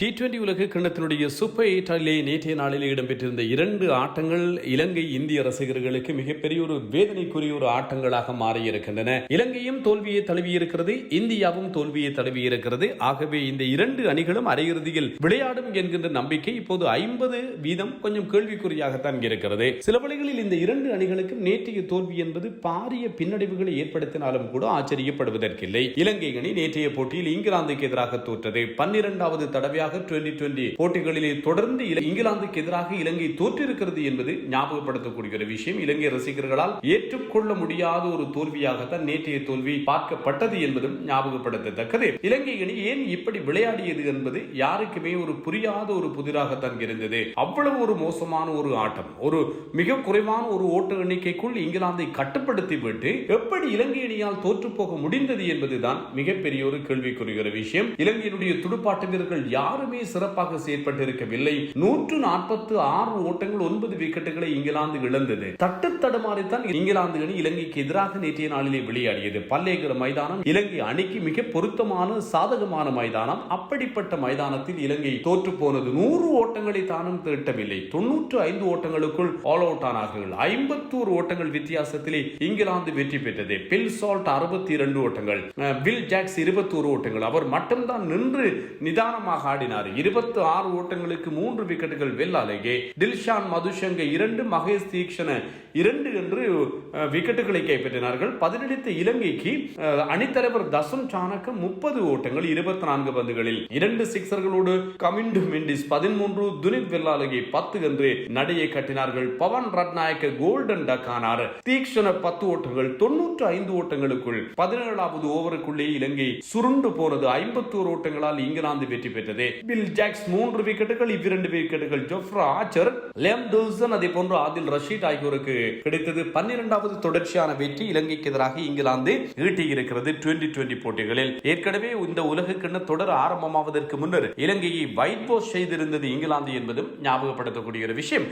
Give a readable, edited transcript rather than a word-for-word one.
T20 உலக கிண்ணத்தினுடைய super 8 நேற்றைய நாளில் இடம்பெற்றிருந்த 2 ஆட்டங்கள் இலங்கை இந்திய ரசிகர்களுக்கு மிகப்பெரிய ஒரு வேதனைக்குரிய ஒரு ஆட்டங்களாக மாறியிருக்கின்றன. இலங்கையும் தோல்வியை தழுவியிருக்கிறது, இந்தியாவும் தோல்வியை தழுவியிருக்கிறது. ஆகவே இந்த 2 அணிகளும் அரையிறுதியில் விளையாடும் என்கின்ற நம்பிக்கை இப்போது 50% கொஞ்சம் கேள்விக்குறியாகத்தான் இருக்கிறது. சில வழிகளில் இந்த 2 அணிகளுக்கும் நேற்றைய தோல்வி என்பது பாரிய பின்னடைவுகளை ஏற்படுத்தினாலும் கூட ஆச்சரியப்படுவதற்கில்லை. இலங்கை அணி நேற்றைய போட்டியில் இங்கிலாந்துக்கு எதிராக தோற்றது. 12வது தடவையாக 2020 போட்டிகளிலே தொடர்ந்து இங்கிலாந்துக்கு எதிராக இலங்கை தோற்றிருக்கிறது என்பது ஞாபகப்படுத்தக்கூடிய ஒரு விஷயம். இலங்கை ரசிகர்களால் ஏற்றுக்கொள்ள முடியாத ஒரு தோல்வியாகத்தான் நேற்றைய தோல்வி பார்க்கப்பட்டது என்பதும் ஞாபகப்படுத்தத்தக்கது. இலங்கை அணி ஏன் இப்படி விளையாடியது என்பது யாருக்குமே ஒரு புரியாத ஒரு புதிராகத்தான் இருந்தது. அவ்வளவு ஒரு மோசமான ஒரு ஆட்டம், ஒரு மிக குறைவான ஒரு ஓட்ட எண்ணிக்கைக்குள் இங்கிலாந்தை கட்டுப்படுத்தி விட்டு எப்படி இலங்கை அணியால் தோற்று போக முடிந்தது என்பதுதான் மிகப்பெரிய ஒரு கேள்விக்குரிய ஒரு விஷயம். இலங்கையினுடைய துடுப்பாட்ட வீரர்கள் யாருமே சிறப்பாக செயற்பட்டிருக்கவில்லை. 146 ஓட்டங்கள் 9 விக்கெட்டுகளை இங்கிலாந்து இழந்தது. தட்டு தடுமாறித்தான் இங்கிலாந்து அணி இலங்கைக்கு எதிராக நேற்றைய நாளிலே விளையாடியது. பல்லேகர மைதானம் இலங்கை அணிக்கு மிக பொருத்தமான சாதகமான மைதானம். அப்படிப்பட்ட மைதானத்தில் இலங்கை தோற்று போனது. 100 ஓட்டங்களை தானும் திட்டவில்லை. 95 ஓட்டங்களுக்குள் ஆல் அவுட் ஆனார்கள். 51 ஓட்டங்கள் வித்தியாசத்திலே இங்கிலாந்து வெற்றி பெற்றது. பில் சால்ட் 62 ஓட்டங்கள், வில் ஜாக்ஸ் 21 ஓட்டங்கள். அவர் மட்டும்தான் நின்று நிதானமாக ஆடினார். 26 ஓட்டங்களுக்கு 3 விக்கெட்டுகள் வெல்லாலேயே. டில்ஷான் மதுஷங்க 2, மகேஷ் தீக்ஷண 2 என்று விக்கெட்டுகளை கைப்பற்றினார்கள். பதிலளித்த இலங்கைக்கு அணித்தலைவர் தசன் சாணக்க 30 ஓட்டங்கள் 24 பந்துகளில் 2 சிக்ஸர்களோடு கமிண்டு மெண்டிஸ் 13, துனித் வெல்லாலேயே 10 என்று நடையை கட்டினார்கள். பவன் ரட்நாயக்க கோல்டன் டக் ஆனார். தீக்ஷண 10 ஓட்டங்கள் 95 ஓட்டங்களுக்குள் 17வது ஓவருக்குள்ளே இலங்கை சுருண்டு போனது. 51 ஓட்டங்களால் இங்கிலாந்து வெற்றி பெற்றது. பில் ஜாக்ஸ் 3 விக்கெட்டுகள், 2 விக்கெட்டுகள் ஜோஃப்ரா ஆர்ச்சர், லேம் டூசன், அதே போன்று ஆதில் ரஷீத் ஆகியோருக்கு கிடைத்தது. 12வது தொடர்ச்சியான வெற்றி இலங்கைக்கு எதிராக இங்கிலாந்து ஈட்டியிருக்கிறது 2020 போட்டிகளில். ஏற்கனவே இந்த உலக கிண்ண தொடர் ஆரம்பமாவதற்கு முன்னர் இலங்கையை வைட் வாஷ் செய்திருந்தது இங்கிலாந்து என்பதும் ஞாபகப்படுத்தக்கூடிய ஒரு விஷயம்.